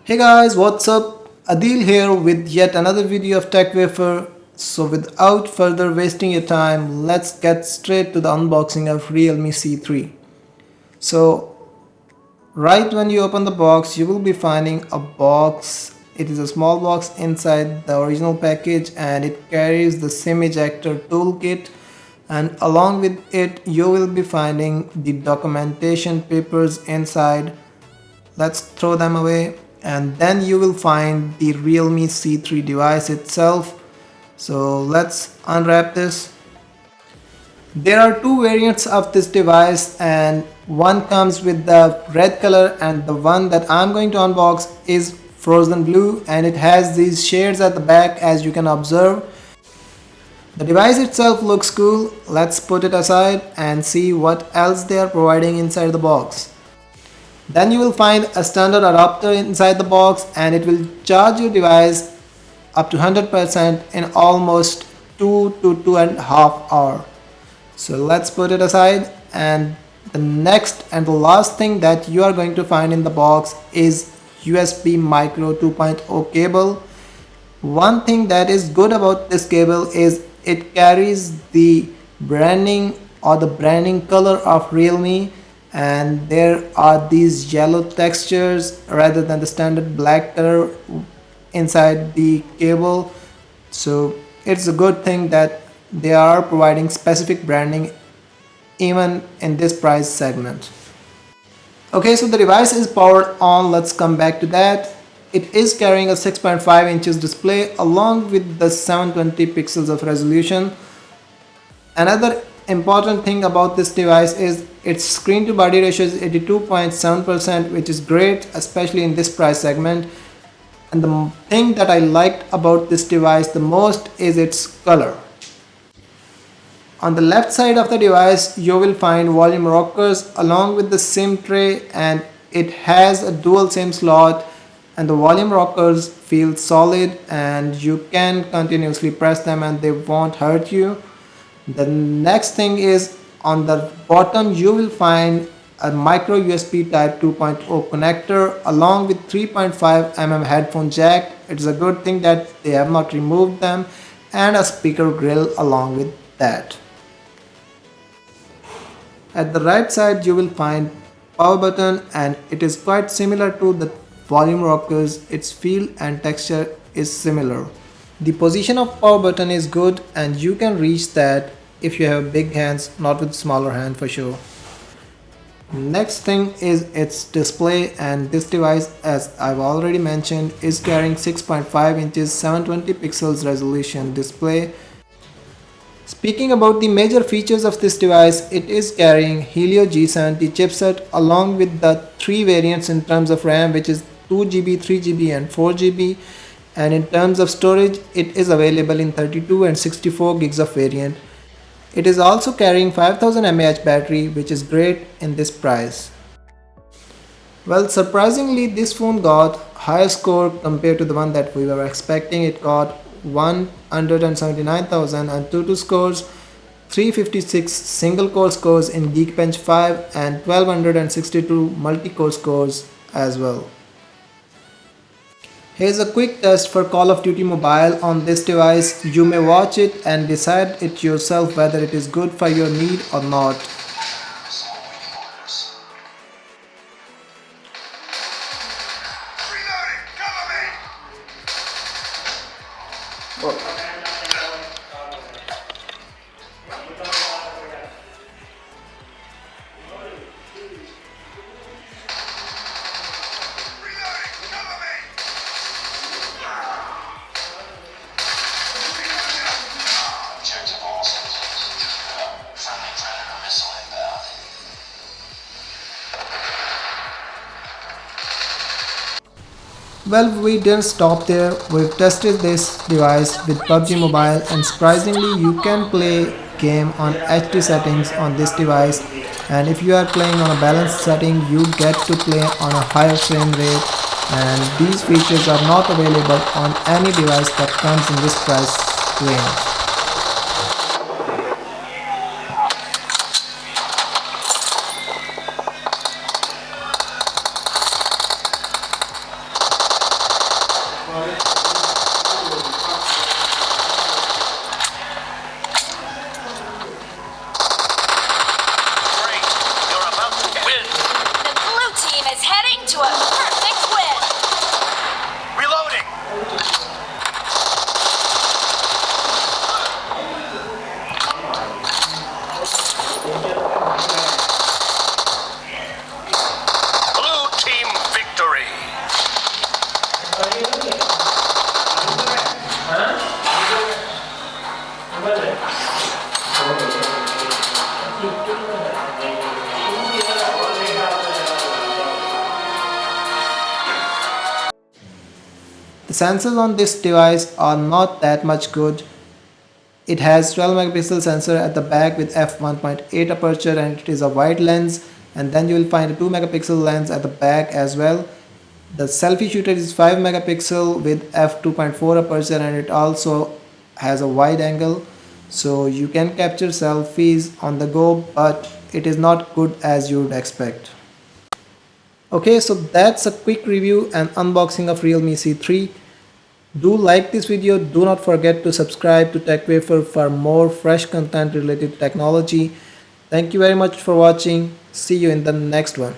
Hey guys, what's up? Adil here with yet another video of TechWafer. So without further wasting your time, let's get straight to the unboxing of Realme C3. So right when you open the box, you will be finding a box. It is a small box inside the original package and it carries the SIM ejector toolkit, and along with it you will be finding the documentation papers inside. Let's throw them away, and then you will find the Realme C3 device itself. So let's unwrap this. There are two variants of this device, and one comes with the red color and the one that I'm going to unbox is frozen blue, and it has these shades at the back as you can observe. The device itself looks cool. Let's put it aside and see what else they are providing inside the box. Then you will find a standard adapter inside the box, and it will charge your device up to 100% in almost 2 to 2.5 hours. So let's put it aside, and the next and the last thing that you are going to find in the box is USB Micro 2.0 cable. One thing that is good about this cable is it carries the branding or the branding color of Realme, and there are these yellow textures rather than the standard black color inside the cable. So it's a good thing that they are providing specific branding even in this price segment. Okay, so the device is powered on. Let's come back to that. It is carrying a 6.5 inches display along with the 720 pixels of resolution. Another important thing about this device is its screen to body ratio is 82.7%, which is great, especially in this price segment. And the thing that I liked about this device the most is its color. On the left side of the device you will find volume rockers along with the SIM tray, and it has a dual SIM slot, and the volume rockers feel solid and you can continuously press them and they won't hurt you. The next thing is on the bottom you will find a micro USB type 2.0 connector along with 3.5 mm headphone jack. It's a good thing that they have not removed them, and a speaker grill along with that. At the right side you will find power button, and it is quite similar to the volume rockers. Its feel and texture is similar. The position of power button is good and you can reach that if you have big hands, not with smaller hand for sure. Next thing is its display, and this device, as I've already mentioned, is carrying 6.5 inches 720 pixels resolution display. Speaking about the major features of this device, it is carrying Helio G70 chipset along with the three variants in terms of RAM, which is 2GB, 3GB and 4GB, and in terms of storage it is available in 32 and 64 gigs of variant. It is also carrying 5000 mAh battery, which is great in this price. Well, surprisingly this phone got higher score compared to the one that we were expecting. It got 179,022 scores, 356 single core scores in Geekbench 5 and 1262 multi-core scores as well. Here's a quick test for Call of Duty Mobile on this device. You may watch it and decide it yourself whether it is good for your need or not. Well, we didn't stop there. We've tested this device with PUBG Mobile, and surprisingly you can play game on HD settings on this device, and if you are playing on a balanced setting you get to play on a higher frame rate, and these features are not available on any device that comes in this price range. sensors on this device are not that much good. It has 12 megapixel sensor at the back with f1.8 aperture, and it is a wide lens, and then you will find a 2 megapixel lens at the back as well. The selfie shooter is 5 megapixel with f2.4 aperture, and it also has a wide angle, so you can capture selfies on the go, but it is not good as you would expect. Okay, so that's a quick review and unboxing of Realme C3. Do like this video, do not forget to subscribe to TechWafer for more fresh content related to technology. Thank you very much for watching. See you in the next one.